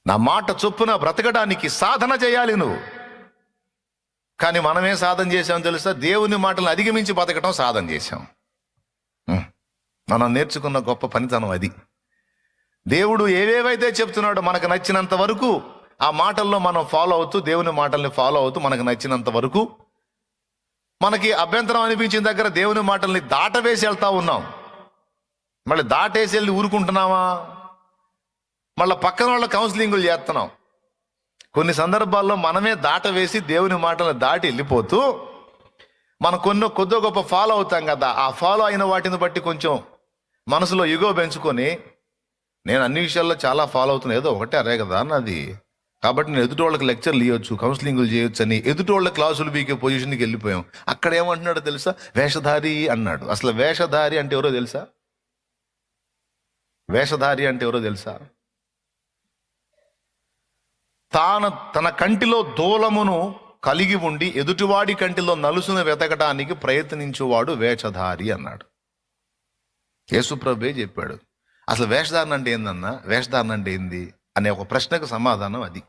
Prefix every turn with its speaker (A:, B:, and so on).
A: నా మాట చొప్పున బ్రతకడానికి సాధన చేయాలి నువ్వు. కానీ మనమే సాధన చేసాం తెలుసా? దేవుని మాటలను అధిగమించి బతకటం సాధన చేశాం. మనం నేర్చుకున్న గొప్ప పనితనం అది. దేవుడు ఏవేవైతే చెప్తున్నాడో మనకు నచ్చినంత వరకు ఆ మాటల్లో మనం ఫాలో అవుతూ, దేవుని మాటల్ని ఫాలో అవుతూ మనకు నచ్చినంత వరకు, మనకి అభ్యంతరం అనిపించిన దగ్గర దేవుని మాటల్ని దాటవేసి వెళ్తా ఉన్నాం. మళ్ళీ దాటేసి వెళ్ళి ఊరుకుంటున్నామా? మళ్ళీ పక్కన వాళ్ళ కౌన్సిలింగులు చేస్తున్నాం. కొన్ని సందర్భాల్లో మనమే దాటవేసి దేవుని మాటలను దాటి వెళ్ళిపోతూ మనం కొద్దో గొప్ప ఫాలో అవుతాం కదా. ఆ ఫాలో అయిన వాటిని బట్టి కొంచెం మనసులో ఇగో పెంచుకొని, నేను అన్ని విషయాల్లో చాలా ఫాలో అవుతున్నా, ఏదో ఒకటే అరే కదా అన్నది, కాబట్టి నేను ఎదుటి వాళ్ళకి లెక్చర్లు ఇవ్వచ్చు, కౌన్సిలింగ్లు చేయొచ్చు అని ఎదుటి వాళ్ళ క్లాసులు బీకే పొజిషన్కి వెళ్ళిపోయాం. అక్కడ ఏమంటున్నాడో తెలుసా? వేషధారి అన్నాడు. అసలు వేషధారి అంటే ఎవరో తెలుసా? వేషధారి అంటే ఎవరో తెలుసా? తన కంటిలో దూలమును కలిగి ఉండి ఎదుటివాడి కంటిలో నలుసును వెతకడానికి ప్రయత్నించువాడు వేషధారి అన్నాడు. యేసుప్రభువే చెప్పాడు. అసలు వేషధారణ అంటే ఏందన్నా, వేషధారణ అంటే ఏంది అనే ఒక ప్రశ్నకు సమాధానం అది.